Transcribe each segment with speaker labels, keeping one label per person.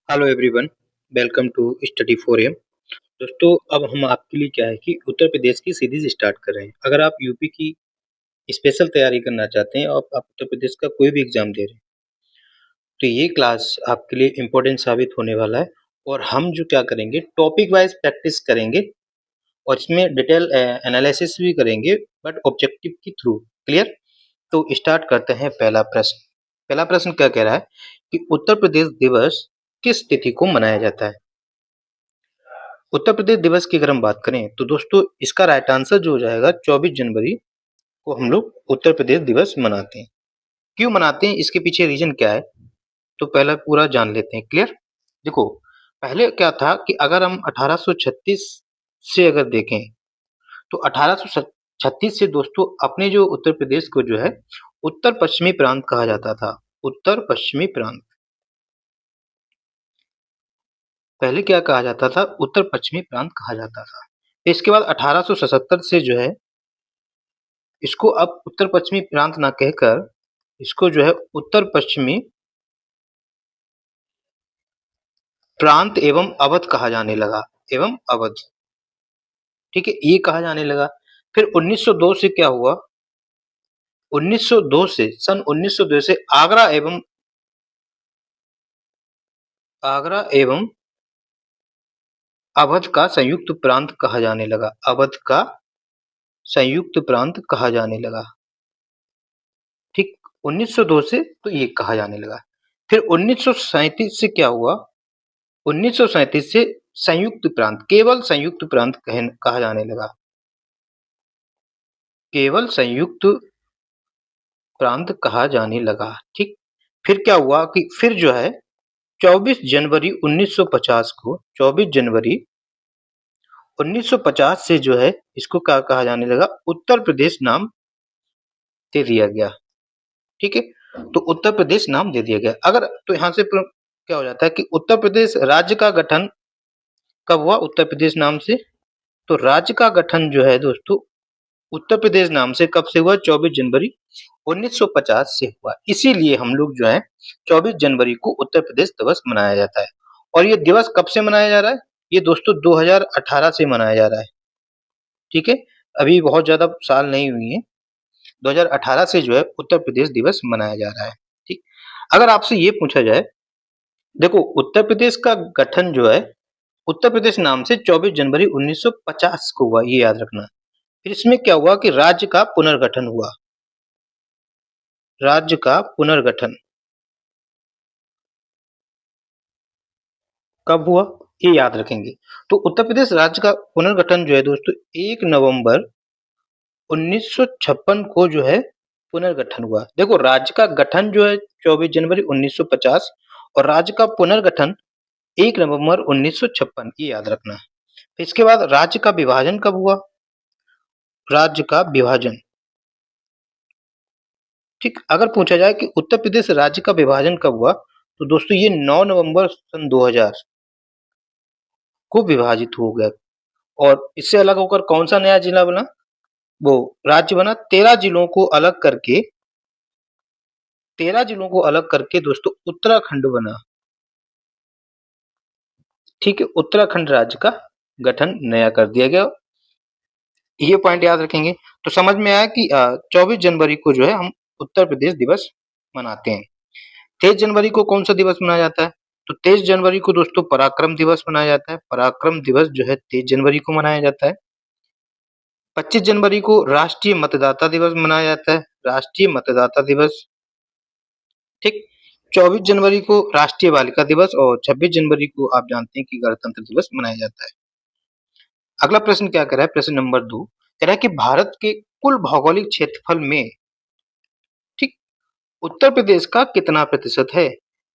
Speaker 1: Hello everyone, welcome to study for M. दोस्तों, अब हम आपके लिए क्या है कि उत्तर प्रदेश की सीरीज स्टार्ट कर रहे हैं। अगर आप यूपी की स्पेशल तैयारी करना चाहते हैं और आप उत्तर प्रदेश का कोई भी एग्जाम दे रहे हैं, तो ये क्लास आपके लिए इम्पोर्टेंट साबित होने वाला है। और हम जो क्या करेंगे, टॉपिक वाइज प्रैक्टिस करेंगे और इसमें डिटेल एनालिसिस भी करेंगे, बट ऑब्जेक्टिव के थ्रू। क्लियर? तो स्टार्ट करते हैं। पहला प्रश्न, क्या कह रहा है कि उत्तर प्रदेश दिवस किस तिथि को मनाया जाता है? उत्तर प्रदेश दिवस की अगर हम बात करें तो दोस्तों इसका राइट आंसर जो हो जाएगा 24 जनवरी को हम लोग उत्तर प्रदेश दिवस मनाते हैं। क्यों मनाते हैं, इसके पीछे रीजन क्या है, तो पहले पूरा जान लेते हैं। क्लियर? देखो, पहले क्या था कि अगर हम 1836 से अगर देखें तो 1836 से दोस्तों अपने जो उत्तर प्रदेश को जो है उत्तर पश्चिमी प्रांत कहा जाता था। उत्तर पश्चिमी प्रांत पहले क्या कहा जाता था? उत्तर पश्चिमी प्रांत कहा जाता था। इसके बाद 1877 से जो है इसको अब उत्तर पश्चिमी प्रांत ना कहकर इसको जो है उत्तर पश्चिमी प्रांत एवं अवध कहा जाने लगा। एवं अवध, ठीक है, ये कहा जाने लगा। फिर 1902 से क्या हुआ? 1902 से सन 1902 से आगरा एवं अवध का संयुक्त प्रांत कहा जाने लगा। अवध का संयुक्त प्रांत कहा जाने लगा। ठीक, 1902 से तो ये कहा जाने लगा। फिर 1937 से क्या हुआ? 1937 से संयुक्त प्रांत, केवल संयुक्त प्रांत कहा जाने लगा। केवल संयुक्त प्रांत कहा जाने लगा। ठीक, फिर क्या हुआ कि फिर जो है 24 जनवरी 1950 को 24 जनवरी 1950 से जो है इसको क्या कहा जाने लगा? उत्तर प्रदेश नाम दे दिया गया। ठीक है, तो उत्तर प्रदेश नाम दे दिया गया। अगर तो यहाँ से क्या हो जाता है कि उत्तर प्रदेश राज्य का गठन कब हुआ उत्तर प्रदेश नाम से? तो राज्य का गठन जो है दोस्तों उत्तर प्रदेश नाम से कब से हुआ? 24 जनवरी 1950 से हुआ। इसीलिए हम लोग जो है 24 जनवरी को उत्तर प्रदेश दिवस मनाया जाता है। और ये दिवस कब से मनाया जा रहा है? ये दोस्तों 2018 से मनाया जा रहा है। ठीक है, अभी बहुत ज्यादा साल नहीं हुई है। 2018 से जो है उत्तर प्रदेश दिवस मनाया जा रहा है। ठीक, अगर आपसे ये पूछा जाए, देखो उत्तर प्रदेश का गठन जो है उत्तर प्रदेश नाम से 24 जनवरी 1950 को हुआ, ये याद रखना। फिर इसमें क्या हुआ कि राज्य का पुनर्गठन हुआ। राज्य का पुनर्गठन कब हुआ, ये याद रखेंगे। तो उत्तर प्रदेश राज्य का पुनर्गठन जो है दोस्तों 1 नवंबर 1956 को जो है पुनर्गठन हुआ। देखो, राज्य का गठन जो है 24 जनवरी 1950 और राज्य का पुनर्गठन 1 नवंबर 1956, ये याद रखना। इसके बाद राज्य का विभाजन कब हुआ? राज्य का विभाजन, ठीक, अगर पूछा जाए कि उत्तर प्रदेश राज्य का विभाजन कब हुआ, तो दोस्तों ये 9 नवंबर सन 2000 को विभाजित हो गया। और इससे अलग होकर कौन सा नया जिला बना? वो राज्य बना। 13 जिलों को अलग करके दोस्तों उत्तराखंड बना। ठीक है, उत्तराखंड राज्य का गठन नया कर दिया गया। ये पॉइंट याद रखेंगे। तो समझ में आया कि 24 जनवरी को जो है हम उत्तर प्रदेश दिवस मनाते हैं। 23 जनवरी को कौन सा दिवस मनाया जाता है? तो 23 जनवरी को दोस्तों पराक्रम दिवस मनाया जाता है। पराक्रम दिवस जो है 23 जनवरी को मनाया जाता है। 25 जनवरी को राष्ट्रीय मतदाता दिवस मनाया जाता है। राष्ट्रीय मतदाता दिवस, ठीक। 24 जनवरी को राष्ट्रीय बालिका दिवस और 26 जनवरी को आप जानते हैं कि गणतंत्र दिवस मनाया जाता है। अगला प्रश्न क्या कह रहा है? प्रश्न नंबर 2 कह रहा है कि भारत के कुल भौगोलिक क्षेत्रफल में, ठीक, उत्तर प्रदेश का कितना प्रतिशत है?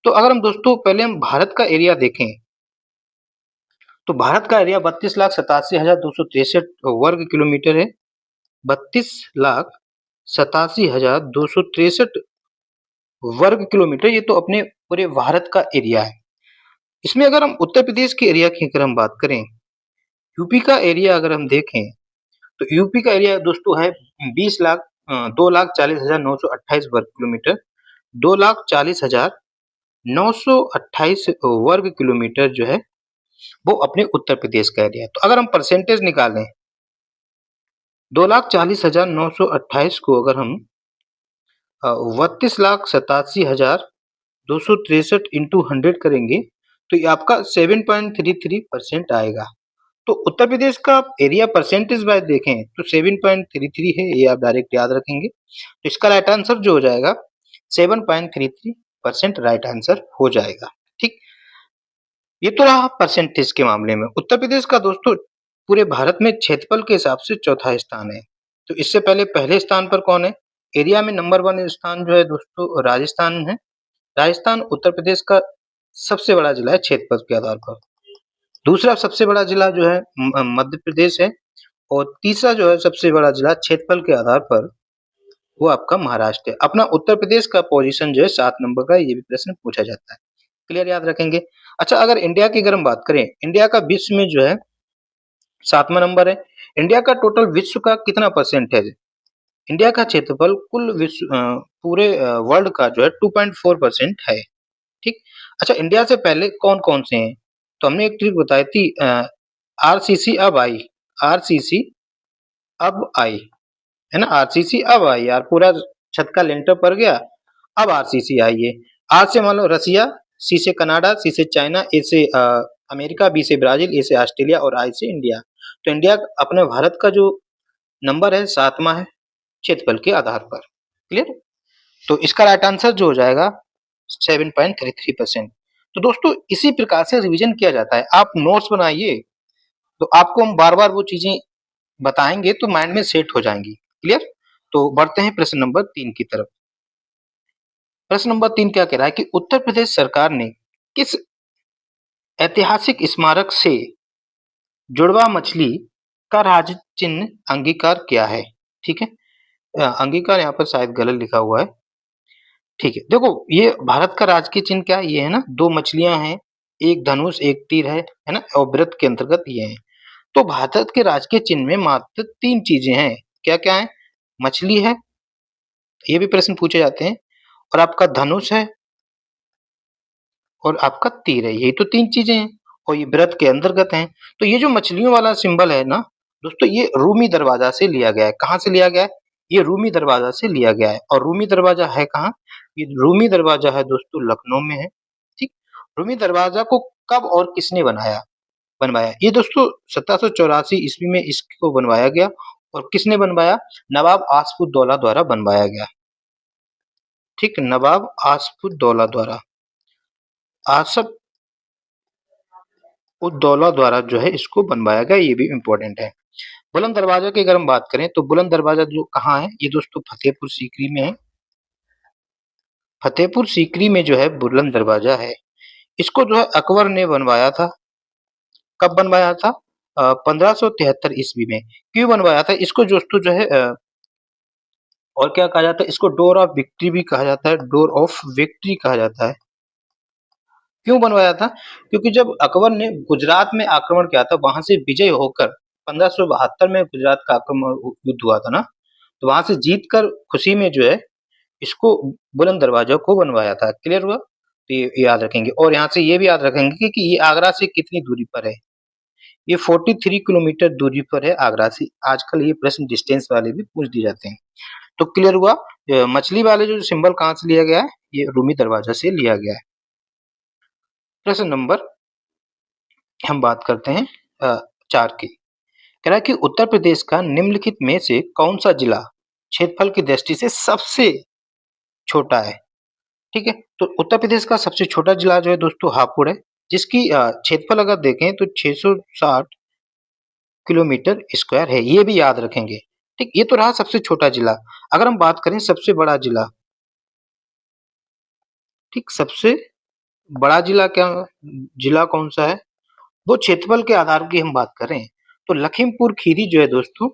Speaker 1: तो अगर हम दोस्तों पहले हम भारत का एरिया देखें तो भारत का एरिया 32,87,263 वर्ग किलोमीटर है। 32,87,263 वर्ग किलोमीटर, ये तो अपने पूरे भारत का एरिया है। इसमें अगर हम उत्तर प्रदेश के एरिया की अगर हम बात करें, यूपी का एरिया अगर हम देखें तो यूपी का एरिया दोस्तों है 2,40,928 वर्ग किलोमीटर। 2,40,000 928 वर्ग किलोमीटर जो है वो अपने उत्तर प्रदेश का एरिया है। तो अगर हम परसेंटेज निकालें 2,40,928 को अगर हम 32,87,263 इंटू 100 करेंगे तो ये आपका 7.33% आएगा। तो उत्तर प्रदेश का एरिया परसेंटेज वाइज देखें तो 7.33 है, ये आप डायरेक्ट याद रखेंगे। तो इसका राइट आंसर जो हो जाएगा 7.33% राइट आंसर हो जाएगा। ठीक, ये तो रहा परसेंटेज के मामले में। उत्तर प्रदेश का दोस्तों पूरे भारत में क्षेत्रफल के हिसाब से चौथा स्थान है। तो इससे पहले पहले स्थान पर कौन है? एरिया में नंबर 1 स्थान जो है दोस्तों राजस्थान है। राजस्थान उत्तर प्रदेश का सबसे बड़ा जिला है क्षेत्रफल के आधार पर। दूसरा सबसे बड़ा जिला जो है मध्य प्रदेश है और तीसरा जो है सबसे बड़ा जिला क्षेत्रफल के आधार पर वो आपका महाराष्ट्र है। अपना उत्तर प्रदेश का पोजीशन जो है 7 नंबर का, ये भी प्रश्न पूछा जाता है। क्लियर, याद रखेंगे। अच्छा, अगर इंडिया की अगर हम बात करें, इंडिया का विश्व में जो है 7वां नंबर है। इंडिया का टोटल विश्व का कितना परसेंटेज है? इंडिया का क्षेत्रफल कुल विश्व पूरे वर्ल्ड का जो है 2.4% है। ठीक। अच्छा, इंडिया से पहले कौन कौन से हैं? तो हमने एक ट्रिक बताई थी, आरसीसी अब आई, आरसीसी अब आई, है ना। आरसीसी अब आई यार, पूरा छत का लेंटर पड़ गया, अब आरसीसी आई है। आर से मान लो रसिया, सी से कनाडा, सी से चाइना, ए से अमेरिका, बी से ब्राजील, ए से ऑस्ट्रेलिया और आई से इंडिया। तो इंडिया अपने भारत का जो नंबर है 7वां है क्षेत्रफल के आधार पर। क्लियर, तो इसका राइट आंसर जो हो जाएगा 7.33%। तो दोस्तों इसी प्रकार से रिवीजन किया जाता है। आप नोट्स बनाइए, तो आपको हम बार बार वो चीजें बताएंगे तो माइंड में सेट हो जाएंगी। क्लियर, तो बढ़ते हैं प्रश्न नंबर 3 की तरफ। प्रश्न नंबर 3 क्या कह रहा है कि उत्तर प्रदेश सरकार ने किस ऐतिहासिक स्मारक से जुड़वा मछली का राज्य चिन्ह अंगीकार किया है? ठीक है, अंगीकार यहाँ पर शायद गलत लिखा हुआ है। ठीक है, देखो ये भारत का राजकीय चिन्ह क्या है? ये है ना, 2 मछलियां हैं, एक धनुष एक तीर है ना, और व्रत के अंतर्गत ये है। तो भारत के राजकीय चिन्ह में मात्र 3 चीजें हैं। क्या क्या है? मछली है, ये भी प्रश्न पूछे जाते हैं, और आपका धनुष है और आपका तीर है। यही तो 3 चीजें हैं और ये व्रत के अंतर्गत हैं। तो ये जो मछलियों वाला सिंबल है ना दोस्तों, ये रूमी दरवाजा से लिया गया है। कहाँ से लिया गया है? ये रूमी दरवाजा से लिया गया है। और रूमी दरवाजा है कहाँ? ये रूमी दरवाजा है दोस्तों लखनऊ में है। ठीक, रूमी दरवाजा को कब और किसने बनवाया? ये दोस्तों 1784 ईस्वी में इसको बनवाया गया। और किसने बनवाया? नवाब आसफुद्दौला द्वारा बनवाया गया। ठीक, नवाब आसफुद्दौला द्वारा, आसफ उद्दौला द्वारा जो है इसको बनवाया गया। ये भी इम्पोर्टेंट है। बुलंद दरवाजा की अगर हम बात करें तो बुलंद दरवाजा जो कहाँ है? ये दोस्तों फतेहपुर सीकरी में है। फतेहपुर सीकरी में जो है बुलंद दरवाजा है। इसको जो है अकबर ने बनवाया था। कब बनवाया था? 1573 ईस्वी में। क्यों बनवाया था इसको दोस्तों जो है और क्या कहा जाता है इसको? डोर ऑफ विक्ट्री भी कहा जाता है, डोर ऑफ विक्ट्री कहा जाता है। क्यों बनवाया था? क्योंकि जब अकबर ने गुजरात में आक्रमण किया था, वहां से विजय होकर 1572 में गुजरात का आक्रमण युद्ध हुआ था ना, तो वहां से जीत कर खुशी में जो है इसको बुलंद दरवाजा को बनवाया था। क्लियर हुआ? तो ये याद रखेंगे। और यहाँ से ये भी याद रखेंगे कि ये आगरा से कितनी दूरी पर है। ये 43 किलोमीटर दूरी पर है आगरा से। आजकल ये प्रश्न डिस्टेंस वाले भी पूछ दिए जाते हैं। तो क्लियर हुआ? मछली वाले जो सिंबल कहाँ से लिया गया है? ये रूमी दरवाजा से लिया गया है। प्रश्न नंबर हम बात करते हैं 4 की। कह रहा है कि उत्तर प्रदेश का निम्नलिखित में से कौन सा जिला क्षेत्रफल की दृष्टि से सबसे छोटा है? ठीक है, तो उत्तर प्रदेश का सबसे छोटा जिला जो है दोस्तों हापुड़ है, जिसकी क्षेत्रफल अगर देखें तो 660 किलोमीटर स्क्वायर है। ये भी याद रखेंगे। ठीक, ये तो रहा सबसे छोटा जिला। अगर हम बात करें सबसे बड़ा जिला, ठीक, सबसे बड़ा जिला क्या, जिला कौन सा है? वो क्षेत्रफल के आधार की हम बात करें तो लखीमपुर खीरी जो है दोस्तों,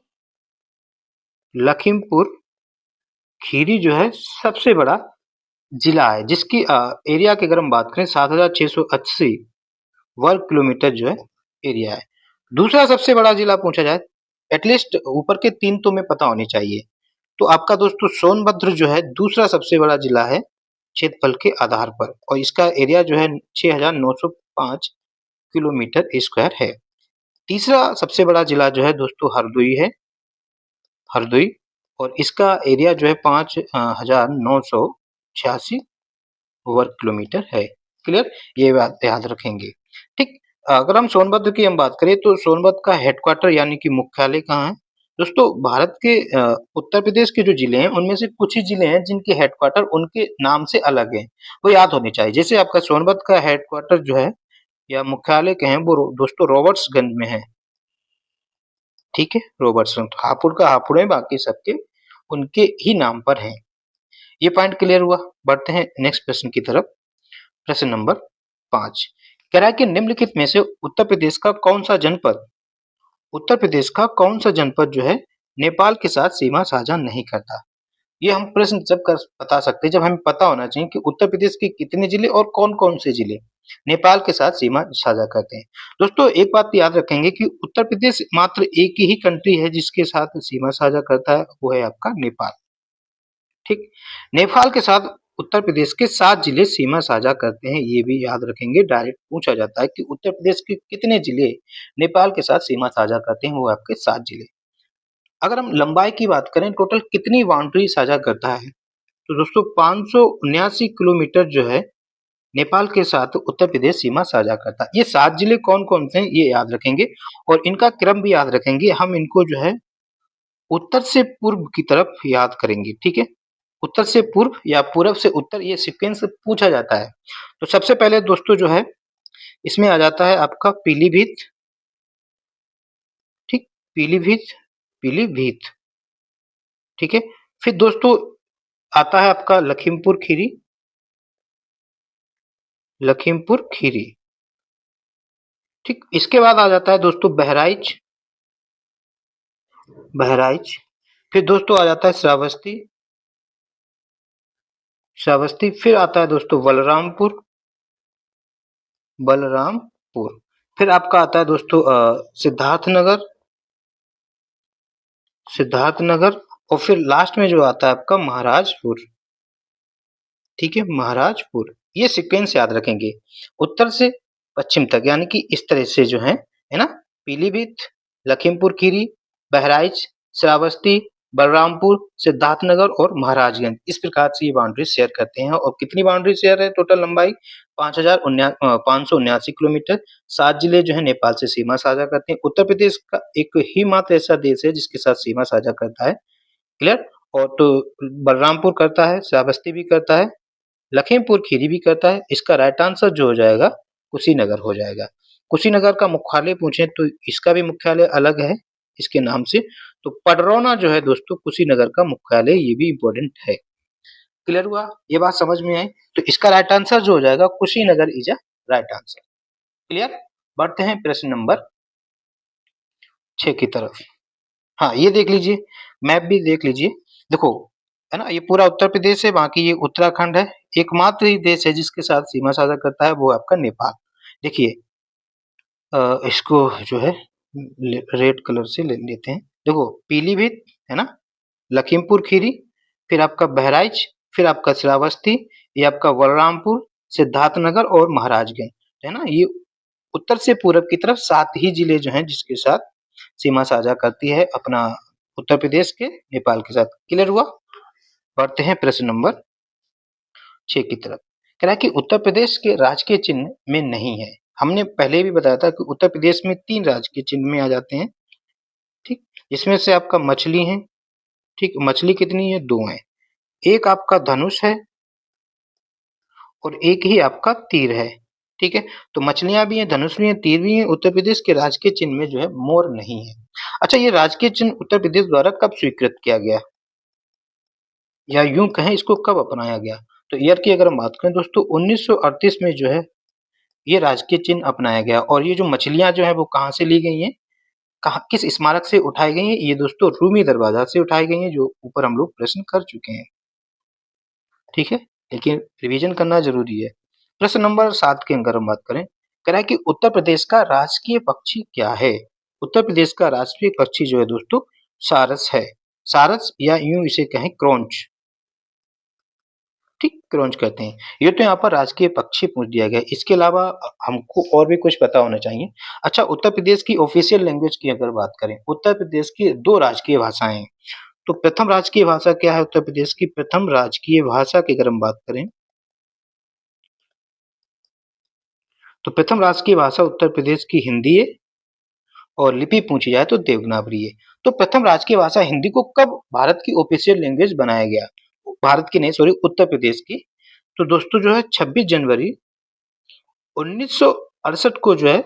Speaker 1: लखीमपुर खीरी जो है सबसे बड़ा जिला है, जिसकी एरिया की अगर हम बात करें 7,680 वर्ग किलोमीटर जो है एरिया है। दूसरा सबसे बड़ा जिला पूछा जाए, एटलीस्ट ऊपर के 3 तो में पता होनी चाहिए। तो आपका दोस्तों सोनभद्र जो है दूसरा सबसे बड़ा जिला है क्षेत्रफल के आधार पर, और इसका एरिया जो है 6,905 किलोमीटर स्क्वायर है। तीसरा सबसे बड़ा जिला जो है दोस्तों हरदोई है, हरदोई, और इसका एरिया जो है 5,986 वर्ग किलोमीटर है। क्लियर, ये बात याद रखेंगे। ठीक, अगर हम सोनभद्र की हम बात करें तो सोनभद्र का हेडक्वार्टर यानी कि मुख्यालय कहाँ है दोस्तों? भारत के उत्तर प्रदेश के जो जिले हैं उनमें से कुछ ही जिले हैं जिनके हेडक्वार्टर उनके नाम से अलग है, वो याद होने चाहिए। जैसे आपका सोनभद्र का हेडक्वार्टर जो है या मुख्यालय कहें वो दोस्तों रॉबर्ट्सगंज में है। ठीक है, रॉबर्ट्सगंज, हापुड़ का हापुड़ है, बाकी सबके उनके ही नाम पर है। ये पॉइंट क्लियर हुआ। बढ़ते हैं नेक्स्ट प्रश्न की तरफ। प्रश्न नंबर 5 कह रहा है कि निम्नलिखित में से उत्तर प्रदेश का कौन सा जनपद जो है नेपाल के साथ सीमा साझा नहीं करता? ये हम प्रश्न जब कर बता सकते हैं जब हमें पता होना चाहिए कि उत्तर प्रदेश के कितने जिले और कौन-कौन से जिले नेपाल के साथ सीमा साझा करते हैं। दोस्तों एक बात याद रखेंगे कि उत्तर प्रदेश मात्र एक ही कंट्री है जिसके साथ सीमा साझा करता है, वो है आपका नेपाल। ठीक, नेपाल के साथ उत्तर प्रदेश के 7 जिले सीमा साझा करते हैं, ये भी याद रखेंगे। डायरेक्ट पूछा जाता है कि उत्तर प्रदेश के कितने जिले नेपाल के साथ सीमा साझा करते हैं, वो आपके 7 जिले। अगर हम लंबाई की बात करें टोटल कितनी बाउंड्री साझा करता है, तो दोस्तों 579 किलोमीटर जो है नेपाल के साथ उत्तर प्रदेश सीमा साझा करता है। ये 7 जिले कौन-कौन से हैं ये याद रखेंगे और इनका क्रम भी याद रखेंगे। हम इनको जो है उत्तर से पूर्व की तरफ याद करेंगे, ठीक है? उत्तर से पूर्व या पूरब से उत्तर, ये सीक्वेंस पूछा जाता है। तो सबसे पहले दोस्तों जो है इसमें आ जाता है आपका पीलीभीत, ठीक? पीलीभीत, पीलीभीत, ठीक है? फिर दोस्तों आता है आपका लखीमपुर खीरी, लखीमपुर खीरी, ठीक? इसके बाद आ जाता है दोस्तों बहराइच, बहराइच। फिर दोस्तों आ जाता है श्रावस्ती, श्रावस्ती। फिर आता है दोस्तों बलरामपुर, बलरामपुर। फिर आपका आता है दोस्तों सिद्धार्थनगर, सिद्धार्थनगर। और फिर लास्ट में जो आता है आपका महाराजपुर, ठीक है? महाराजपुर। ये सीक्वेंस याद रखेंगे उत्तर से पश्चिम तक, यानी कि इस तरह से जो है ना? पीलीभीत, लखीमपुर खीरी, बहराइच, श्रावस्ती, बलरामपुर, सिद्धार्थनगर और महाराजगंज, इस प्रकार से ये बाउंड्री शेयर करते हैं। और कितनी बाउंड्री शेयर है? टोटल लंबाई 5,79 किलोमीटर। 7 जिले जो है नेपाल से सीमा साझा करते हैं। उत्तर प्रदेश का एक ही मात्र ऐसा देश है जिसके साथ सीमा साझा करता है। क्लियर? और तो बलरामपुर करता है, श्रावस्ती भी करता है, लखीमपुर खीरी भी करता है। इसका राइट आंसर जो हो जाएगा कुशीनगर हो जाएगा। कुशीनगर का मुख्यालय पूछे तो इसका भी मुख्यालय अलग है इसके नाम से। तो पडरौना जो है दोस्तों कुशीनगर का मुख्यालय, ये भी इम्पोर्टेंट है। क्लियर हुआ? ये बात समझ में आई? तो इसका राइट आंसर जो हो जाएगा Kushinagar is a right answer. Clear? बढ़ते हैं प्रश्न नंबर 6 की तरफ। हाँ, ये देख लीजिए, मैप भी देख लीजिए। देखो, है ना? ये पूरा उत्तर प्रदेश है, बाकी ये उत्तराखंड है। एकमात्र ही देश है जिसके साथ सीमा साझा करता है, वो आपका नेपाल। देखिए इसको जो है रेड कलर से ले लेते हैं। देखो पीलीभीत है ना, लखीमपुर खीरी, फिर आपका बहराइच, फिर आपका श्रावस्ती, ये आपका बलरामपुर, सिद्धार्थनगर और महाराजगंज, है ना? ये उत्तर से पूरब की तरफ 7 ही जिले जो हैं जिसके साथ सीमा साझा करती है अपना उत्तर प्रदेश के नेपाल के साथ। क्लियर हुआ? बढ़ते हैं प्रश्न नंबर 6 की तरफ। कह रहा है कि उत्तर प्रदेश के राजकीय चिन्ह में नहीं है। हमने पहले भी बताया था कि उत्तर प्रदेश में 3 राजकीय चिन्ह में आ जाते हैं, ठीक? इसमें से आपका मछली है, ठीक? मछली कितनी है? 2 है। एक आपका धनुष है और एक ही आपका तीर है, ठीक है? तो मछलियां भी हैं, धनुष भी है, तीर भी है। उत्तर प्रदेश के राजकीय चिन्ह में जो है मोर नहीं है। अच्छा, ये राजकीय चिन्ह उत्तर प्रदेश द्वारा कब स्वीकृत किया गया, या यूं कहें इसको कब अपनाया गया? तो ईयर की अगर हम बात करें दोस्तों 1938 में जो है ये राजकीय चिन्ह अपनाया गया। और ये जो मछलियां जो है वो कहाँ से ली गई हैं, कहाँ किस स्मारक से उठाई गई हैं? ये दोस्तों रूमी दरवाजा से उठाई गई हैं, जो ऊपर हम लोग प्रश्न कर चुके हैं, ठीक है? लेकिन रिवीजन करना जरूरी है। प्रश्न नंबर 7 की अगर हम बात करें, कह रहा है कि उत्तर प्रदेश का राजकीय पक्षी क्या है? उत्तर प्रदेश का राष्ट्रीय पक्षी जो है दोस्तों सारस है। सारस, या यूं इसे कहें क्रोंच, ठीक, क्रॉन्च कहते हैं। ये तो यहाँ पर राजकीय पक्षी पूछ दिया गया है। इसके अलावा हमको और भी कुछ पता होना चाहिए। अच्छा, उत्तर प्रदेश की ऑफिशियल लैंग्वेज की अगर बात करें, उत्तर प्रदेश की 2 राजकीय भाषाएँ हैं। तो प्रथम राजकीय भाषा क्या है उत्तर प्रदेश की? प्रथम राजकीय भाषा की अगर हम बात करें, तो प्रथम राजकीय भाषा उत्तर प्रदेश की हिंदी है और लिपि पूछी जाए तो देवनागरी है। तो प्रथम राजकीय भाषा हिंदी को कब भारत की ऑफिशियल लैंग्वेज बनाया गया? भारत की नहीं, सॉरी, उत्तर प्रदेश की। तो दोस्तों जो है 26 जनवरी 1968 को जो है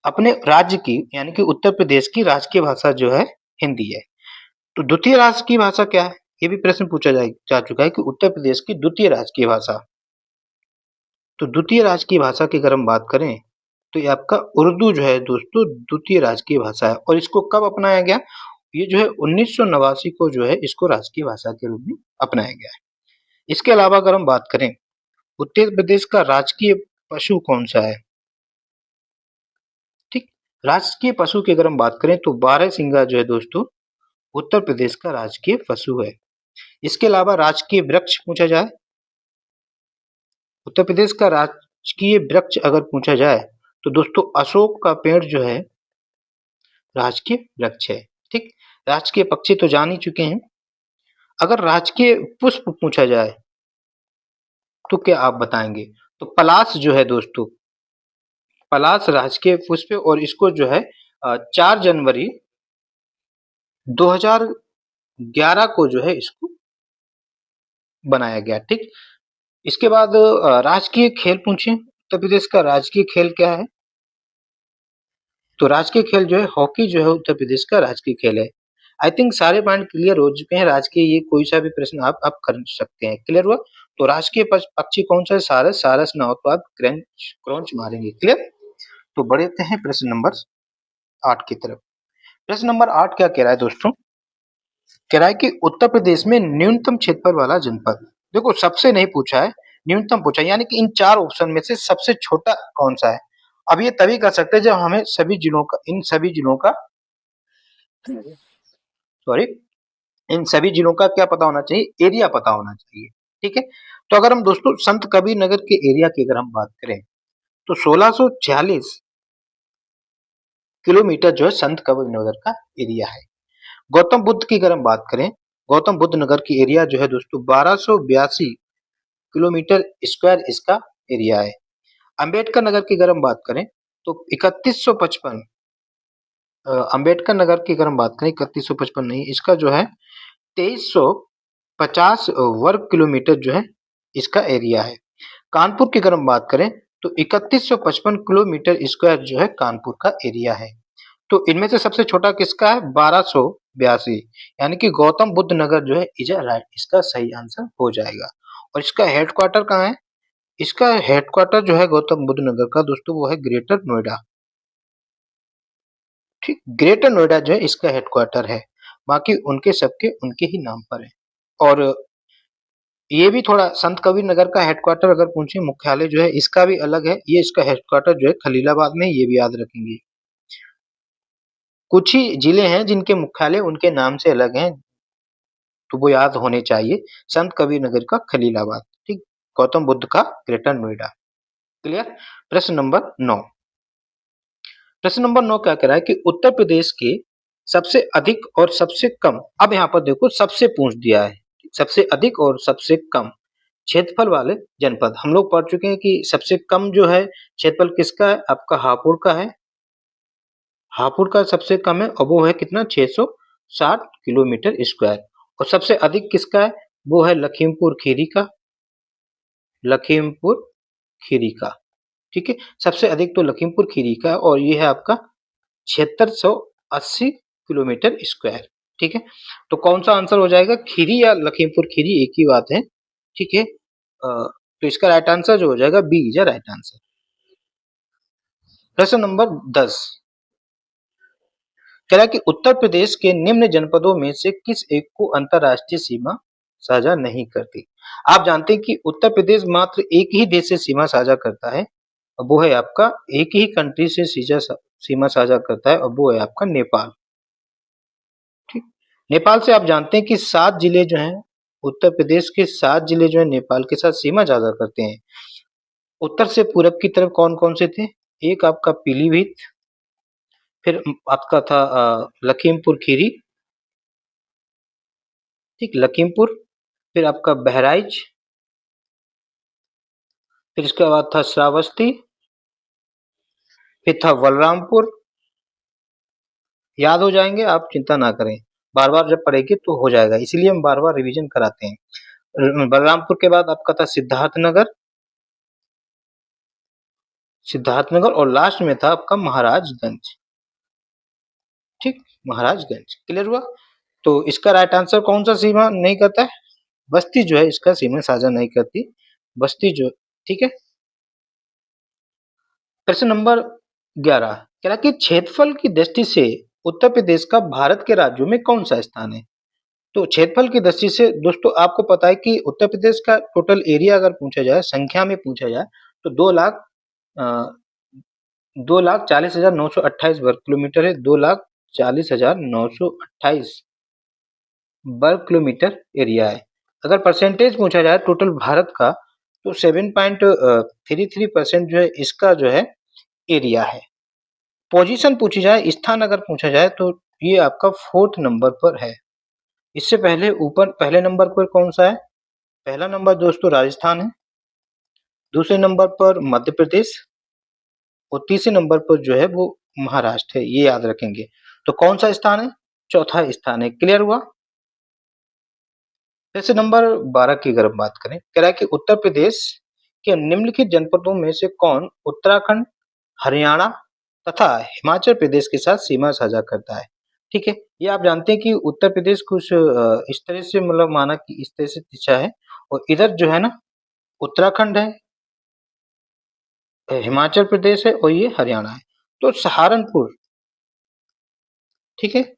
Speaker 1: अपने राज्य की यानी कि उत्तर प्रदेश की राजकीय भाषा जो है हिंदी है। तो द्वितीय राजकीय भाषा क्या है? ये भी प्रश्न पूछा जा चुका है कि उत्तर प्रदेश की द्वितीय राजकीय भाषा। तो द्वितीय राजकीय भाषा की अगर हम बात करें, तो ये आपका उर्दू जो है दोस्तों द्वितीय राजकीय भाषा है और इसको कब अपनाया गया? ये जो है 1989 को जो है इसको राजकीय भाषा के रूप में अपनाया गया है। इसके अलावा अगर हम बात करें, उत्तर प्रदेश का राजकीय पशु कौन सा है? ठीक, राजकीय पशु की अगर हम बात करें तो बारहसिंगा जो है दोस्तों उत्तर प्रदेश का राजकीय पशु है। इसके अलावा राजकीय वृक्ष पूछा जाए, उत्तर प्रदेश का राजकीय वृक्ष अगर पूछा जाए तो दोस्तों अशोक का पेड़ जो है राजकीय वृक्ष है। ठीक, राजकीय पक्षी तो जान ही चुके हैं। अगर राजकीय पुष्प पूछा जाए तो क्या आप बताएंगे? तो पलाश जो है दोस्तों, पलाश राजकीय पुष्प है और इसको जो है 4 जनवरी 2011 को जो है इसको बनाया गया। ठीक, इसके बाद राजकीय खेल पूछे, उत्तर प्रदेश का राजकीय खेल क्या है? तो राजकीय खेल जो है हॉकी जो है उत्तर प्रदेश का राजकीय खेल है। आई थिंक सारे पॉइंट क्लियर हो चुके हैं। राजकीय ये कोई सा भी प्रश्न आप कर सकते हैं। क्लियर हुआ? तो राजकीय पक्षी कौन सा है? सारस। सारस ना हो तो आप क्रॉन्च मारेंगे। क्लियर? तो बढ़ते हैं प्रश्न नंबर 8 की तरफ। प्रश्न नंबर 8 क्या कह रहा है दोस्तों? कह रहा है कि उत्तर प्रदेश में न्यूनतम क्षेत्रफल वाला जनपद। देखो सबसे नहीं पूछा है, न्यूनतम पूछा है, यानी कि इन 4 ऑप्शन में से सबसे छोटा कौन सा है? अब ये तभी कर सकते हैं जब हमें इन सभी जिलों का सॉरी इन सभी जिलों का क्या पता होना चाहिए? एरिया पता होना चाहिए। ठीक है, तो अगर हम दोस्तों संत कबीर नगर के एरिया की अगर हम बात करें तो 1646 किलोमीटर जो है संत कबीर नगर का एरिया है। गौतम बुद्ध की अगर हम बात करें, गौतम बुद्ध नगर की एरिया जो है दोस्तों 1282 किलोमीटर स्क्वायर इसका एरिया है। अंबेडकर नगर की अगर हम बात करें तो 3155 अंबेडकर नगर की अगर हम बात करें 3155 नहीं, इसका जो है 2350 वर्ग किलोमीटर जो है इसका एरिया है। कानपुर की अगर हम बात करें तो 3155 किलोमीटर स्क्वायर जो है कानपुर का एरिया है। तो इनमें से सबसे छोटा किसका है? 1282, यानी कि गौतम बुद्ध नगर जो है इज राइट, इसका सही आंसर हो जाएगा। और इसका हेडक्वार्टर कहाँ है? इसका हेडक्वार्टर जो है गौतम बुद्ध नगर का दोस्तों वो है ग्रेटर नोएडा। ठीक, ग्रेटर नोएडा जो है इसका हेडक्वार्टर है। बाकी उनके सबके उनके ही नाम पर है। और ये भी थोड़ा संत कबीर नगर का हेडक्वार्टर अगर पूछे, मुख्यालय जो है इसका भी अलग है। ये इसका हेडक्वार्टर जो है खलीलाबाद में, ये भी याद रखेंगे। कुछ ही जिले हैं जिनके मुख्यालय उनके नाम से अलग हैं, तो वो याद होने चाहिए। संत कबीर नगर का खलीलाबाद, ठीक, गौतम बुद्ध का ग्रेटर नोएडा। क्लियर? प्रश्न नंबर 9। प्रश्न नंबर 9 क्या कह रहा है कि उत्तर प्रदेश के सबसे अधिक और सबसे कम, अब यहाँ पर देखो सबसे पूछ दिया है, सबसे अधिक और सबसे कम क्षेत्रफल वाले जनपद। हम लोग पढ़ चुके हैं कि सबसे कम जो है क्षेत्रफल किसका है? आपका हापुड़ का है। हापुड़ का सबसे कम है और वो है कितना? 660 किलोमीटर स्क्वायर। और सबसे अधिक किसका है? वो है लखीमपुर खीरी का। लखीमपुर खीरी का, ठीक है, सबसे अधिक तो लखीमपुर खीरी का है और ये है आपका 7680 किलोमीटर स्क्वायर। ठीक है, तो कौन सा आंसर हो जाएगा? खीरी या लखीमपुर खीरी एक ही बात है। ठीक है, तो इसका राइट आंसर जो हो जाएगा बी इज राइट आंसर। प्रश्न नंबर 10 कह रहा है कि उत्तर प्रदेश के निम्न जनपदों में से किस एक को अंतरराष्ट्रीय सीमा साझा नहीं करती? आप जानते हैं कि उत्तर प्रदेश मात्र एक ही देश से सीमा साझा करता है और वो है आपका, एक ही कंट्री से सीमा साझा करता है और वो है आपका नेपाल। ठीक, नेपाल से आप जानते हैं कि 7 जिले जो हैं उत्तर प्रदेश के 7 जिले जो है नेपाल के साथ सीमा साझा करते हैं। उत्तर से पूरब की तरफ कौन-कौन से थे? एक आपका पीलीभीत, फिर आपका था लखीमपुर खीरी, ठीक लखीमपुर, फिर आपका बहराइच, फिर इसके बाद था श्रावस्ती, फिर था बलरामपुर। याद हो जाएंगे, आप चिंता ना करें, बार बार जब पढ़ेंगे तो हो जाएगा, इसीलिए हम बार बार रिवीजन कराते हैं। बलरामपुर के बाद आपका था सिद्धार्थनगर, सिद्धार्थनगर और लास्ट में था आपका महाराजगंज, ठीक महाराजगंज। क्लियर हुआ? तो इसका राइट आंसर कौन सा सीमा नहीं करता है? बस्ती जो है इसका सीमा साझा नहीं करती, बस्ती जो, ठीक है। प्रश्न नंबर 11 कह रहा कि क्षेत्रफल की दृष्टि से उत्तर प्रदेश का भारत के राज्यों में कौन सा स्थान है? तो क्षेत्रफल की दृष्टि से दोस्तों आपको पता है कि उत्तर प्रदेश का टोटल एरिया अगर पूछा जाए, संख्या में पूछा जाए, तो 2,40,928 वर्ग किलोमीटर है। 2,40,928 वर्ग किलोमीटर एरिया है। अगर परसेंटेज पूछा जाए टोटल भारत का, तो 7.33% जो है इसका जो है एरिया है। पोजीशन पूछी जाए, स्थान अगर पूछा जाए, तो ये आपका 4th नंबर पर है। इससे पहले ऊपर पहले नंबर पर कौन सा है? पहला नंबर दोस्तों राजस्थान है, दूसरे नंबर पर मध्य प्रदेश और तीसरे नंबर पर जो है वो महाराष्ट्र है, ये याद रखेंगे। तो कौन सा स्थान है? चौथा स्थान है। क्लियर हुआ? जैसे नंबर 12 की अगर हम बात करें, कह रहा है कि उत्तर प्रदेश के निम्नलिखित जनपदों में से कौन उत्तराखंड, हरियाणा तथा हिमाचल प्रदेश के साथ सीमा साझा करता है? ठीक है, ये आप जानते हैं कि उत्तर प्रदेश कुछ इस तरह से मतलब माना कि इस तरह से दिशा है, और इधर जो है ना उत्तराखंड है, हिमाचल प्रदेश है और ये हरियाणा है। तो सहारनपुर, ठीक है,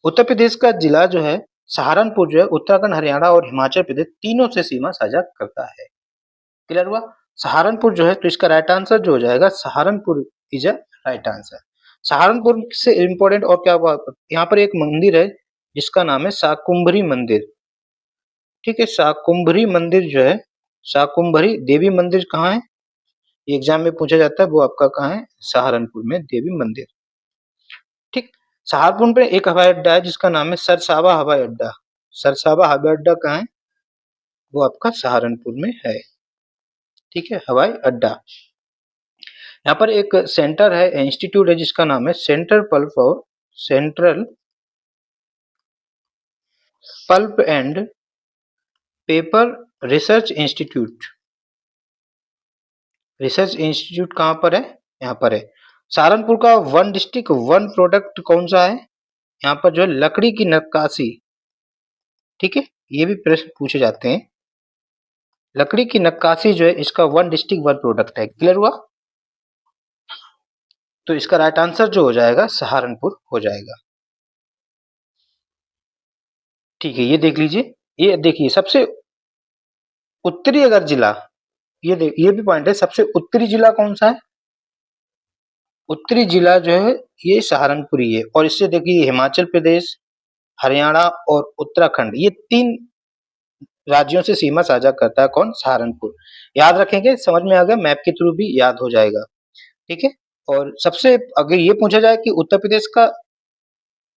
Speaker 1: उत्तर प्रदेश का जिला जो है सहारनपुर जो है उत्तराखंड, हरियाणा और हिमाचल प्रदेश तीनों से सीमा साझा करता है। क्लियर हुआ? सहारनपुर जो है, तो इसका राइट आंसर जो हो जाएगा Saharanpur is a right answer. Saharanpur से इम्पोर्टेंट और क्या हुआ, यहाँ पर एक मंदिर है जिसका नाम है शाकुंभरी मंदिर, ठीक है। शाकुंभरी मंदिर जो है, शाकुंभरी देवी मंदिर कहाँ है? एग्जाम में पूछा जाता है, वो आपका कहाँ है? सहारनपुर में देवी मंदिर, ठीक। सहारनपुर में एक हवाई अड्डा है जिसका नाम है सरसावा हवाई अड्डा। सरसावा हवाई अड्डा कहाँ है? वो आपका सहारनपुर में है, ठीक है, हवाई अड्डा। यहाँ पर एक सेंटर है, इंस्टीट्यूट है जिसका नाम है central pulp and paper research institute. Research institute कहाँ पर है? यहाँ पर है। सहारनपुर का वन डिस्ट्रिक्ट वन प्रोडक्ट कौन सा है? यहाँ पर जो है लकड़ी की नक्काशी, ठीक है, ये भी प्रश्न पूछे जाते हैं। लकड़ी की नक्काशी जो है इसका वन डिस्ट्रिक्ट वन प्रोडक्ट है। क्लियर हुआ? तो इसका राइट आंसर जो हो जाएगा सहारनपुर हो जाएगा, ठीक है। ये देख लीजिए, ये देखिए सबसे उत्तरी अगर जिला, ये भी पॉइंट है, सबसे उत्तरी जिला कौन सा है? उत्तरी जिला जो है ये सहारनपुर ही है। और इससे देखिए हिमाचल प्रदेश, हरियाणा और उत्तराखंड, ये 3 राज्यों से सीमा साझा करता है कौन? सहारनपुर। याद रखेंगे, समझ में आ गया, मैप के थ्रू भी याद हो जाएगा, ठीक है। और सबसे अगर ये पूछा जाए कि उत्तर प्रदेश का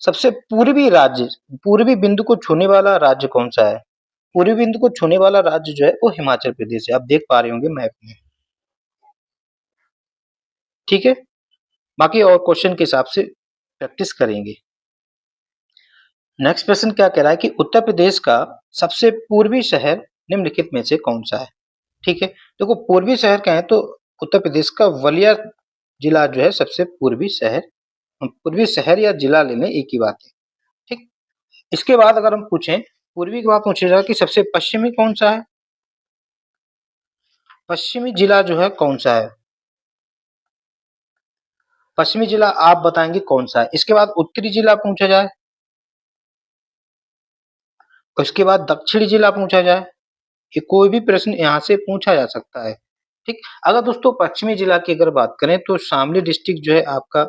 Speaker 1: सबसे पूर्वी राज्य, पूर्वी बिंदु को छूने वाला राज्य कौन सा है? पूर्वी बिंदु को छूने वाला राज्य जो है वो हिमाचल प्रदेश है, आप देख पा रहे होंगे मैप में, ठीक है। बाकी और क्वेश्चन के हिसाब से प्रैक्टिस करेंगे। नेक्स्ट प्रश्न क्या कह रहा है कि उत्तर प्रदेश का सबसे पूर्वी शहर निम्नलिखित में से कौन सा है? ठीक है, देखो पूर्वी शहर क्या है, तो उत्तर प्रदेश का बलिया जिला जो है सबसे पूर्वी शहर, पूर्वी शहर या जिला लेने एक ही बात है, ठीक। इसके बाद अगर हम पूछें, पूर्वी के बाद पूछा जाए कि सबसे पश्चिमी कौन सा है? पश्चिमी जिला जो है कौन सा है? पश्चिमी जिला आप बताएंगे कौन सा है। इसके बाद उत्तरी जिला पूछा जाए, उसके बाद दक्षिणी जिला पूछा जाए, ये कोई भी प्रश्न यहाँ से पूछा जा सकता है, ठीक। अगर दोस्तों पश्चिमी जिला की अगर बात करें, तो शामली डिस्ट्रिक्ट जो है आपका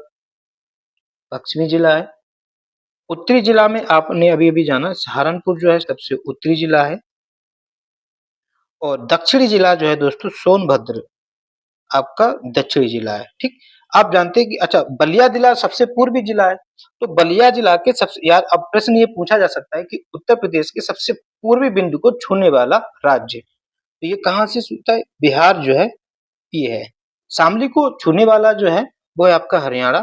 Speaker 1: पश्चिमी जिला है, उत्तरी जिला में आपने अभी-अभी जाना सहारनपुर जो है सबसे उत्तरी जिला है और दक्षिणी जिला जो है दोस्तों सोनभद्र आपका दक्षिणी जिला है, ठीक? आप जानते हैं कि अच्छा बलिया जिला सबसे पूर्वी जिला है, तो बलिया जिला के सबसे यार अब प्रश्न ये पूछा जा सकता है कि उत्तर प्रदेश के सबसे पूर्वी बिंदु को छूने वाला राज्य, तो ये कहाँ से छूता है? बिहार जो है ये है। शामली को छूने वाला जो है वो है आपका हरियाणा,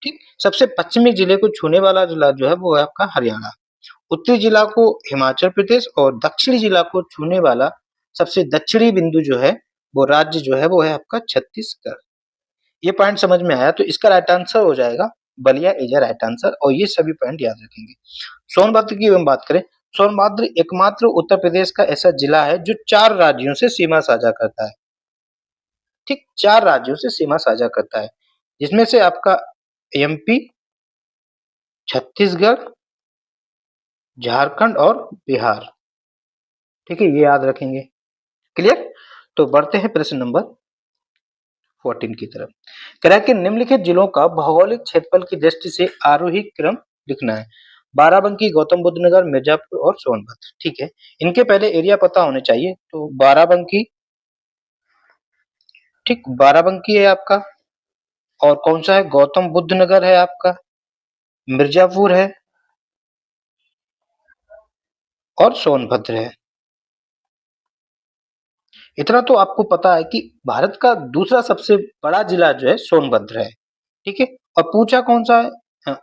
Speaker 1: ठीक? सबसे पश्चिमी जिले को छूने वाला जिला जो है वो है आपका हरियाणा। उत्तरी जिला को हिमाचल प्रदेश और दक्षिणी जिला को छूने वाला सबसे दक्षिणी बिंदु जो है वो राज्य जो है वो है आपका छत्तीसगढ़। ये पॉइंट समझ में आया तो इसका राइट आंसर हो जाएगा बलिया इज राइट आंसर और ये सभी पॉइंट याद रखेंगे। सोनभद्र की हम बात करें, सोनभद्र एकमात्र उत्तर प्रदेश का ऐसा जिला है जो 4 राज्यों से सीमा साझा करता है, ठीक? 4 राज्यों से सीमा साझा करता है, जिसमें से आपका एमपी, छत्तीसगढ़, झारखंड और बिहार, ठीक है? ये याद रखेंगे। क्लियर? तो बढ़ते हैं प्रश्न नंबर 14 की तरफ। कह रहा है कि निम्नलिखित जिलों का भौगोलिक क्षेत्रफल की दृष्टि से आरोही क्रम लिखना है। बाराबंकी, गौतम बुद्ध नगर, मिर्जापुर और सोनभद्र, ठीक है? इनके पहले एरिया पता होने चाहिए। तो बाराबंकी, ठीक? बाराबंकी है आपका और कौन सा है? गौतम बुद्ध नगर है आपका, मिर्जापुर है और सोनभद्र है। इतना तो आपको पता है कि भारत का दूसरा सबसे बड़ा जिला जो है सोनभद्र है, ठीक है? और पूछा कौन सा है?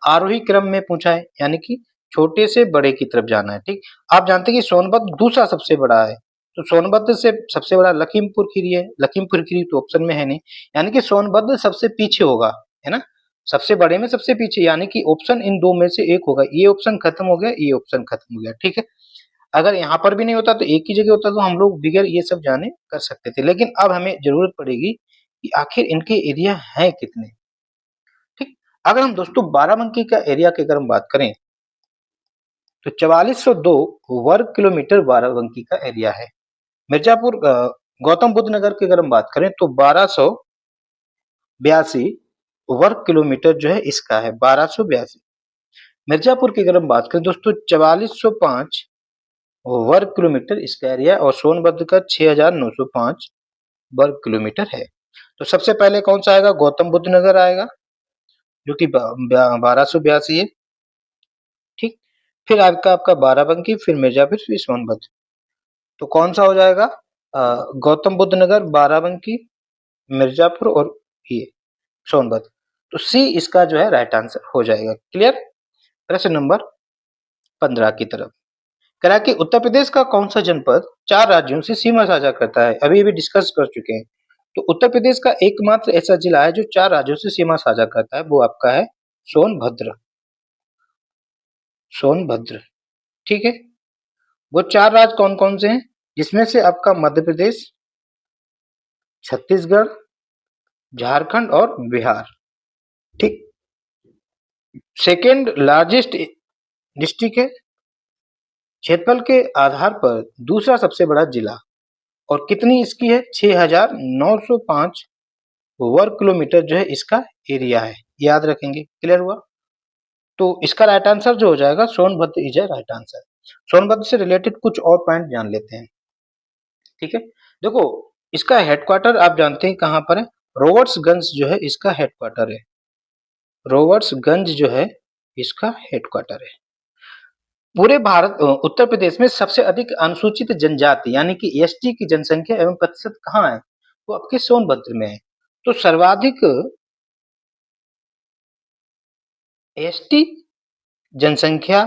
Speaker 1: आरोही क्रम में पूछा है, यानी कि छोटे से बड़े की तरफ जाना है, ठीक? आप जानते हैं कि सोनभद्र दूसरा सबसे बड़ा है, तो सोनभद्र से सबसे बड़ा लखीमपुर खीरी है, लखीमपुर खीरी तो ऑप्शन में है नहीं, यानी कि सोनभद्र सबसे पीछे होगा, है ना? सबसे बड़े में सबसे पीछे, यानी कि ऑप्शन इन दो में से एक होगा। ये ऑप्शन खत्म हो गया, ये ऑप्शन खत्म हो गया, ठीक है? अगर यहाँ पर भी नहीं होता तो एक ही जगह होता तो हम लोग बिगर ये सब जाने कर सकते थे, लेकिन अब हमें जरूरत पड़ेगी कि आखिर इनके एरिया हैं कितने, ठीक? अगर हम दोस्तों बाराबंकी का एरिया की अगर हम बात करें तो 4402 वर्ग किलोमीटर बाराबंकी का एरिया है। मिर्जापुर गौतम बुद्ध नगर की अगर हम बात करें तो 1282 वर्ग किलोमीटर जो है इसका है, 1282। मिर्जापुर की अगर हम बात करें दोस्तों 4405 वर्ग किलोमीटर इसका एरिया और सोनभद्र का 6905 वर्ग किलोमीटर है। तो सबसे पहले कौन सा आएगा? गौतम बुद्ध नगर आएगा जो कि 1282 है, ठीक? फिर आपका बाराबंकी, फिर मिर्जापुर, फिर सोनभद्र। तो कौन सा हो जाएगा? गौतम बुद्ध नगर, बाराबंकी, मिर्जापुर और ये सोनभद्र। तो सी इसका जो है राइट आंसर हो जाएगा। क्लियर? प्रश्न नंबर 15 की तरफ। कह रहा है कि उत्तर प्रदेश का कौन सा जनपद 4 राज्यों से सीमा साझा करता है? अभी भी डिस्कस कर चुके हैं। तो उत्तर प्रदेश का एकमात्र ऐसा जिला है जो 4 राज्यों से सीमा साझा करता है, वो आपका है सोनभद्र। सोनभद्र, ठीक है? वो 4 राज्य कौन-कौन से हैं? जिसमें से आपका मध्य प्रदेश, छत्तीसगढ़, झारखंड और बिहार, ठीक? सेकेंड लार्जेस्ट डिस्ट्रिक्ट है, क्षेत्रफल के आधार पर दूसरा सबसे बड़ा जिला और कितनी इसकी है? 6905 वर्ग किलोमीटर जो है इसका एरिया है, याद रखेंगे। क्लियर हुआ? तो इसका राइट आंसर जो हो जाएगा Sonbhadra is a right answer. Sonbhadra से रिलेटेड कुछ और पॉइंट जान लेते हैं, ठीक है? देखो इसका हेडक्वार्टर आप जानते हैं कहाँ पर है? रोवर्ट्सगंज जो है इसका हेडक्वार्टर है। रोवर्ट्सगंज जो है इसका हेडक्वार्टर है। पूरे भारत उत्तर प्रदेश में सबसे अधिक अनुसूचित जनजाति यानी कि एसटी की जनसंख्या एवं प्रतिशत कहाँ है? वो आपके सोनभद्र में है। तो सर्वाधिक एसटी जनसंख्या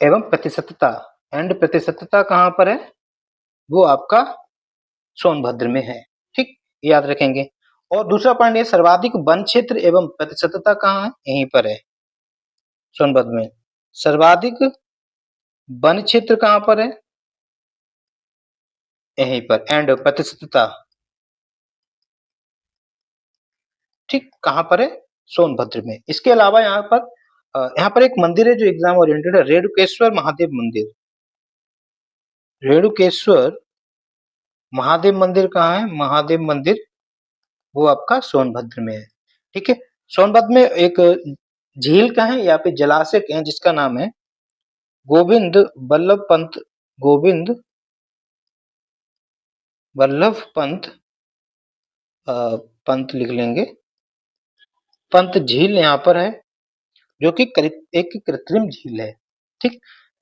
Speaker 1: एवं प्रतिशतता प्रतिशतता कहाँ पर है? वो आपका सोनभद्र में है, ठीक? याद रखेंगे। और दूसरा पॉइंट ये सर्वाधिक वन क्षेत्र एवं प्रतिशतता कहाँ है? यहीं पर है, सोनभद्र में। सर्वाधिक वन क्षेत्र कहाँ पर है? यहीं पर। प्रतिशतता, ठीक? कहाँ पर है? सोनभद्र में। इसके अलावा यहाँ पर एक मंदिर है जो एग्जाम ओरिएंटेड है, रेणुकेश्वर महादेव मंदिर। रेणुकेश्वर महादेव मंदिर कहाँ है? महादेव मंदिर वो आपका सोनभद्र में है, ठीक है? सोनभद्र में एक झील का है, यहाँ पे जलाशय है जिसका नाम है गोविंद बल्लभ पंत, गोविंद वल्लभ पंत पंत लिख लेंगे, पंत झील यहाँ पर है, जो कि एक कृत्रिम झील है। ठीक,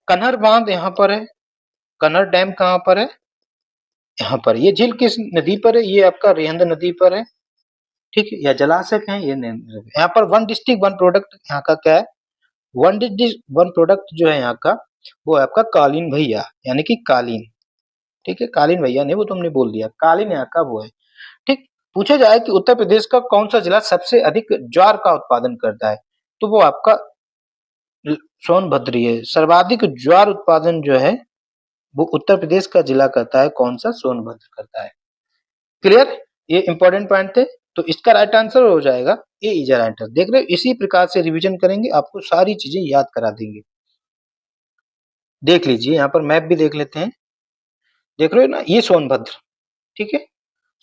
Speaker 1: कन्हर बांध यहाँ पर है, कन्हर डैम कहाँ पर है, यहाँ पर। ये झील किस नदी पर है, ये आपका रिहंद नदी पर है। ठीक है, या जलाशय है ये यहाँ पर। वन डिस्ट्रिक्ट वन प्रोडक्ट यहाँ का क्या है, वन डिस्ट्रिक्ट वन प्रोडक्ट जो है यहाँ का, वो है आपका कालीन भैया, यानी कि कालीन। ठीक है, कालीन भैया नहीं, वो तुमने बोल दिया, कालीन यहाँ का वो है। ठीक, पूछा जाए कि उत्तर प्रदेश का कौन सा जिला सबसे अधिक ज्वार का उत्पादन करता है, तो वो आपका सोनभद्र है। सर्वाधिक ज्वार उत्पादन जो है वो उत्तर प्रदेश का जिला करता है, कौन सा, सोनभद्र करता है। क्लियर, ये इंपॉर्टेंट पॉइंट थे। तो इसका राइट आंसर हो जाएगा ए इज राइट आंसर। देख रहे हो, इसी प्रकार से रिवीजन करेंगे, आपको सारी चीजें याद करा देंगे। देख लीजिए, यहाँ पर मैप भी देख लेते हैं। देख रहे हो ना, ये सोनभद्र। ठीक है,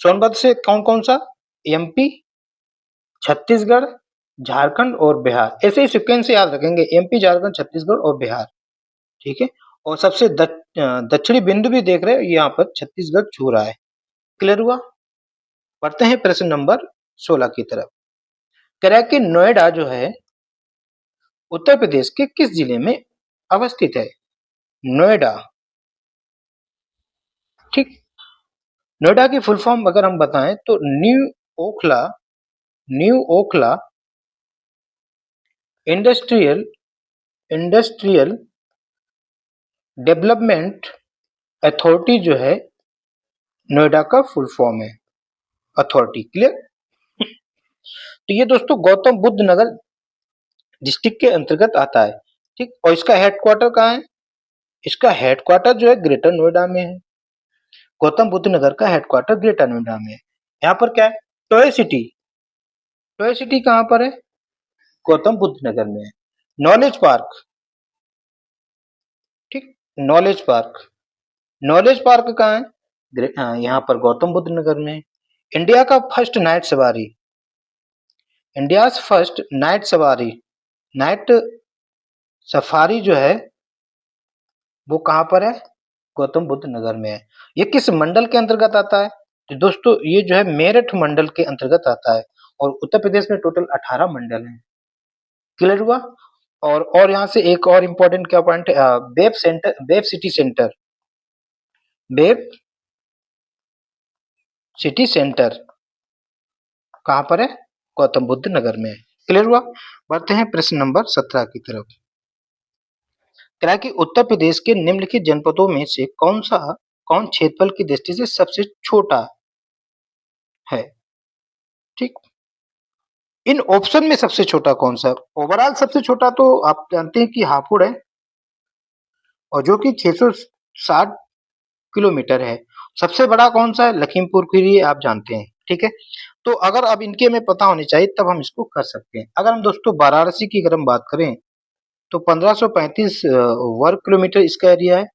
Speaker 1: सोनभद्र से कौन कौन सा, एमपी, छत्तीसगढ़, झारखंड और बिहार, ऐसे ही सिक्वेंस से याद रखेंगे, एमपी, झारखंड, छत्तीसगढ़ और बिहार। ठीक है, और सबसे दक्षिणी बिंदु भी देख रहे हो, यहाँ पर छत्तीसगढ़ छू रहा है। क्लियर हुआ। बढ़ते हैं प्रश्न नंबर 16 की तरफ। कह रहा है कि नोएडा जो है उत्तर प्रदेश के किस जिले में अवस्थित है, नोएडा। ठीक, नोएडा की फुल फॉर्म अगर हम बताएं तो Okhla new Okhla industrial industrial development authority जो है नोएडा का फुल फॉर्म है, अथॉरिटी। क्लियर। तो ये दोस्तों गौतम बुद्ध नगर डिस्ट्रिक्ट के अंतर्गत आता है। ठीक, और इसका हेडक्वार्टर कहाँ है, इसका हेडक्वार्टर जो है ग्रेटर नोएडा में है। गौतम बुद्ध नगर का हेडक्वार्टर ग्रेटर नोएडा में है। यहाँ पर क्या है, टॉय सिटी, टॉय सिटी कहाँ पर है, गौतम बुद्ध नगर में है। नॉलेज पार्क, ठीक, नॉलेज पार्क, नॉलेज पार्क कहाँ है, यहाँ पर गौतम बुद्ध नगर में है। इंडिया का फर्स्ट नाइट सवारी, इंडिया फर्स्ट नाइट सवारी, नाइट सफारी जो है वो कहाँ पर है, गौतम बुद्ध नगर में है। ये किस मंडल के अंतर्गत आता है, तो दोस्तों ये जो है मेरठ मंडल के अंतर्गत आता है। और उत्तर प्रदेश में टोटल 18 मंडल हैं। क्लियर हुआ। और यहाँ से एक और इम्पोर्टेंट क्या पॉइंट है, web centre, web city centre, web city centre कहाँ पर है, गौतम बुद्ध नगर में है। क्लियर हुआ। बढ़ते हैं प्रश्न नंबर 17 की तरफ। कह कि उत्तर प्रदेश के निम्नलिखित जनपदों में से कौन क्षेत्रफल की दृष्टि से सबसे छोटा है। ठीक, इन ऑप्शन में सबसे छोटा कौन सा, ओवरऑल सबसे छोटा तो आप जानते हैं कि हापुड़ है, और जो कि 660 किलोमीटर है। सबसे बड़ा कौन सा है, लखीमपुर खीरी, आप जानते हैं। ठीक है, तो अगर अब इनके हमें पता होने चाहिए तब हम इसको कर सकते हैं। अगर हम दोस्तों वाराणसी की अगर हम बात करें तो 1535 वर्ग किलोमीटर इसका एरिया है।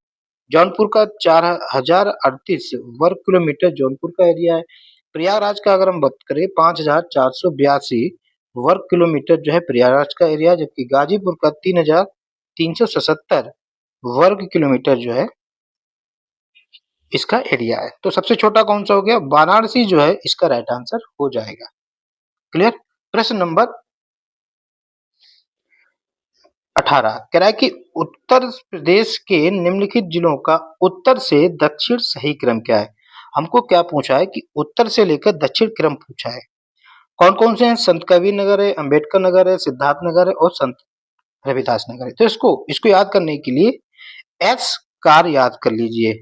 Speaker 1: जौनपुर का 4038 वर्ग किलोमीटर जौनपुर का एरिया है। प्रयागराज का अगर हम बात करें 5482 वर्ग किलोमीटर जो है प्रयागराज का एरिया, जबकि गाजीपुर का 3377 वर्ग किलोमीटर जो है इसका एरिया है। तो सबसे छोटा कौन सा हो गया, वाराणसी जो है इसका राइट आंसर हो जाएगा। क्लियर। प्रश्न नंबर 18 कह रहा है कि उत्तर प्रदेश के निम्नलिखित जिलों का उत्तर से दक्षिण सही क्रम क्या है। हमको क्या पूछा है कि उत्तर से लेकर दक्षिण क्रम पूछा है। कौन कौन से हैं, संत कबीर नगर है, अंबेडकर नगर है, सिद्धार्थ नगर है और संत रविदास नगर है। तो इसको याद करने के लिए एस कार याद कर लीजिए।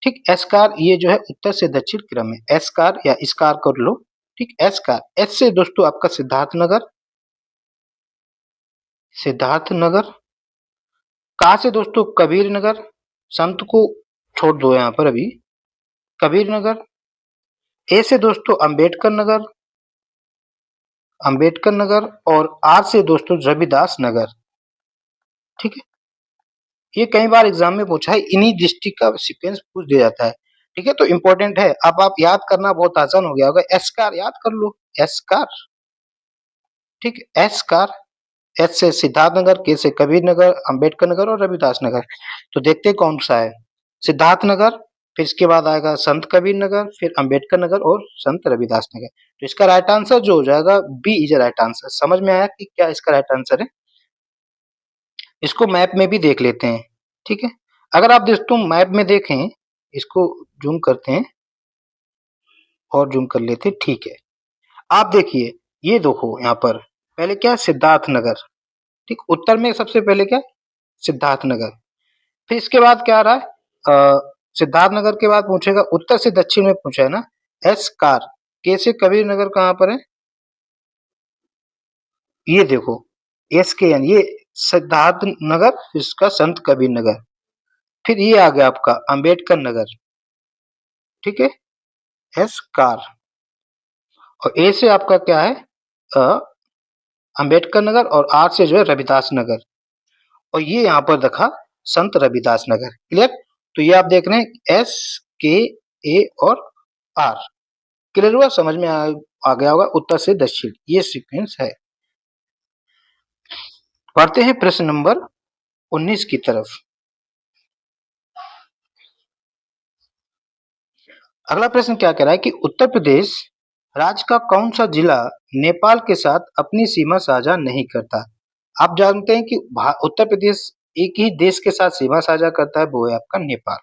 Speaker 1: ठीक, एस कार ये जो है उत्तर से दक्षिण क्रम है, एस कार या इस कार कर लो। ठीक, एस कार, एस से दोस्तों आपका सिद्धार्थ नगर, सिद्धार्थ नगर, कहा से दोस्तों कबीर नगर, संत को छोड़ दो यहाँ पर अभी, कबीर नगर। ए से दोस्तों अंबेडकर नगर, अंबेडकर नगर, और आर से दोस्तों रविदास नगर। ठीक है, ये कई बार एग्जाम में पूछा है, इन्हीं डिस्ट्रिक्ट का सीक्वेंस पूछ दिया जाता है। ठीक है, तो इंपॉर्टेंट है। अब आप याद करना बहुत आसान हो गया होगा, एस कार याद कर लो, एस कार। ठीक, एस कार, एस से सिद्धार्थ नगर, के से कबीर नगर, अंबेडकर नगर और रविदास नगर। तो देखते हैं कौन सा है। सिद्धार्थ नगर, फिर इसके बाद आएगा संत कबीर नगर, फिर अंबेडकर नगर और संत रविदास नगर। तो इसका राइट आंसर जो हो जाएगा बी इज राइट आंसर। समझ में आया कि क्या इसका राइट आंसर है। इसको मैप में भी देख लेते हैं। ठीक है, अगर आप दोस्तों मैप में देखें, इसको जूम करते हैं और जूम कर लेते हैं। ठीक है, आप देखिए, ये देखो यहाँ पर पहले क्या है, सिद्धार्थ नगर। ठीक, उत्तर में सबसे पहले क्या है, सिद्धार्थ नगर। फिर इसके बाद क्या आ रहा है, सिद्धार्थ नगर के बाद पूछेगा उत्तर से दक्षिण में पूछा है ना, एस कार। के से कबीर नगर कहाँ पर है, ये देखो, एस के एन, ये सिद्धार्थ नगर, इसका संत कबीर नगर। फिर ये आ गया आपका अंबेडकर नगर। ठीक है, एस कार। और ए से आपका क्या है, अंबेडकर नगर, और आर से जो है रविदास नगर। और ये यहाँ पर रखा संत रविदास नगर। क्लियर। तो ये आप देख रहे हैं एस के ए और आर। क्लियर हुआ, समझ में आ गया होगा, उत्तर से दक्षिण ये सीक्वेंस है। बढ़ते हैं प्रश्न नंबर 19 की तरफ। अगला प्रश्न क्या कह रहा है कि उत्तर प्रदेश राज्य का कौन सा जिला नेपाल के साथ अपनी सीमा साझा नहीं करता। आप जानते हैं कि उत्तर प्रदेश एक ही देश के साथ सीमा साझा करता है, वो है आपका नेपाल।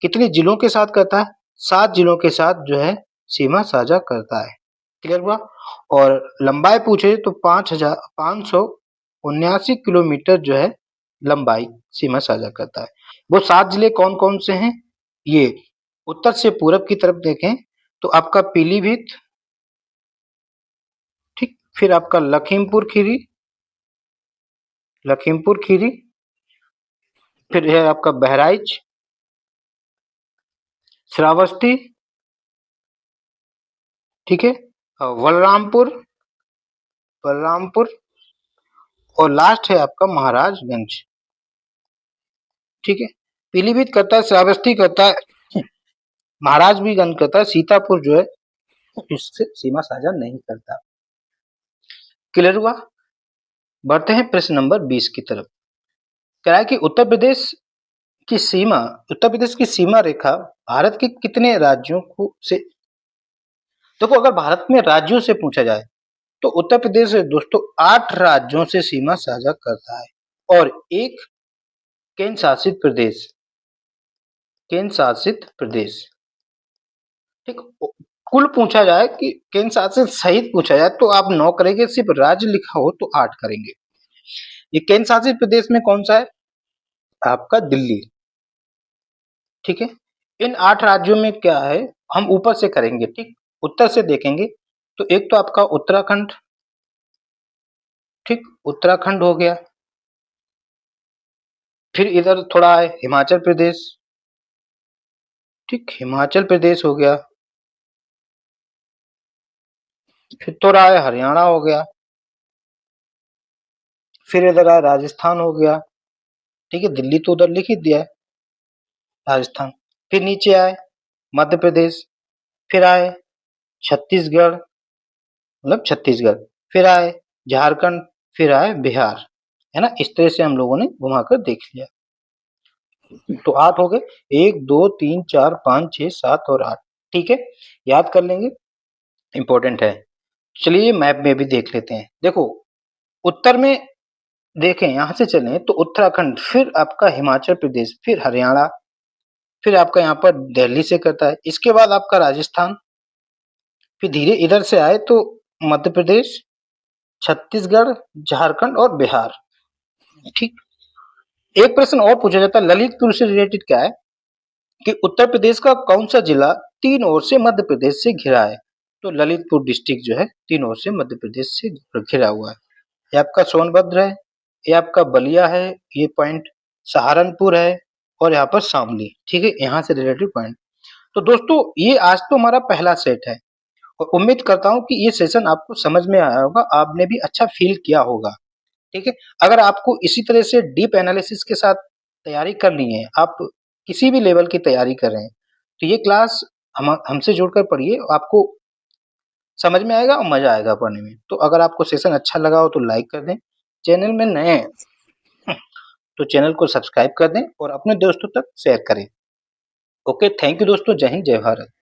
Speaker 1: कितने जिलों के साथ करता है, 7 जिलों के साथ जो है सीमा साझा करता है। क्लियर हुआ। और लंबाई पूछे तो 5,579 किलोमीटर जो है लंबाई सीमा साझा करता है। वो 7 जिले कौन कौन से हैं, ये उत्तर से पूरब की तरफ देखें तो आपका पीलीभीत, ठीक, फिर आपका लखीमपुर खीरी, लखीमपुर खीरी, फिर है आपका बहराइच, श्रावस्ती, ठीक है, बलरामपुर, बलरामपुर, और लास्ट है आपका महाराजगंज। ठीक है, पीलीभीत करता है, श्रावस्ती करता है, महाराज भी गंज करता है, सीतापुर जो है इससे सीमा साझा नहीं करता। क्लियर हुआ। बढ़ते हैं प्रश्न नंबर 20 की तरफ। कह रहा है कि उत्तर प्रदेश की सीमा रेखा भारत के कितने राज्यों को से, देखो अगर भारत में राज्यों से पूछा जाए तो उत्तर प्रदेश दोस्तों 8 राज्यों से सीमा साझा करता है और एक केंद्र शासित प्रदेश, केंद्र शासित प्रदेश। ठीक, कुल पूछा जाए कि केंद्र शासित सहित पूछा जाए तो आप 9 करेंगे, सिर्फ राज्य लिखा हो तो 8 करेंगे। ये केंद्र शासित प्रदेश में कौन सा है, आपका दिल्ली। ठीक है, इन 8 राज्यों में क्या है, हम ऊपर से करेंगे। ठीक, उत्तर से देखेंगे तो एक तो आपका उत्तराखंड, ठीक, उत्तराखंड हो गया। फिर इधर थोड़ा है हिमाचल प्रदेश, ठीक, हिमाचल प्रदेश हो गया। फिर थोड़ा है हरियाणा हो गया। फिर इधर आए राजस्थान हो गया। ठीक है, दिल्ली तो उधर लिख ही दिया है, राजस्थान। फिर नीचे आए मध्य प्रदेश, फिर आए छत्तीसगढ़, मतलब छत्तीसगढ़, फिर आए झारखंड, फिर आए बिहार, है ना। इस तरह से हम लोगों ने घुमाकर देख लिया। तो 8 हो गए, 1 2 3 4 5 6 7 और 8। ठीक है, याद कर लेंगे, इंपॉर्टेंट है। चलिए मैप में भी देख लेते हैं। देखो उत्तर में देखें, यहाँ से चलें तो उत्तराखंड, फिर आपका हिमाचल प्रदेश, फिर हरियाणा, फिर आपका यहाँ पर दिल्ली से करता है। इसके बाद आपका राजस्थान, फिर धीरे इधर से आए तो मध्य प्रदेश, छत्तीसगढ़, झारखंड और बिहार। ठीक, एक प्रश्न और पूछा जाता है ललितपुर से रिलेटेड, क्या है कि उत्तर प्रदेश का कौन सा जिला 3 ओर से मध्य प्रदेश से घिरा है। तो ललितपुर डिस्ट्रिक्ट जो है 3 ओर से मध्य प्रदेश से घिरा हुआ है। ये आपका सोनभद्र है, ये आपका बलिया है, ये पॉइंट सहारनपुर है, और यहाँ पर शामली। ठीक है, यहाँ से रिलेटेड पॉइंट। तो दोस्तों ये आज तो हमारा पहला सेट है और उम्मीद करता हूँ कि ये सेशन आपको समझ में आया होगा, आपने भी अच्छा फील किया होगा। ठीक है, अगर आपको इसी तरह से डीप एनालिसिस के साथ तैयारी करनी है, आप किसी भी लेवल की तैयारी कर रहे हैं, तो ये क्लास हमसे जुड़कर पढ़िए, आपको समझ में आएगा और मज़ा आएगा पढ़ने में। तो अगर आपको सेशन अच्छा लगा हो तो लाइक कर दें, चैनल में नए हैं तो चैनल को सब्सक्राइब कर दें और अपने दोस्तों तक शेयर करें। ओके, थैंक यू दोस्तों। जय हिंद, जय भारत।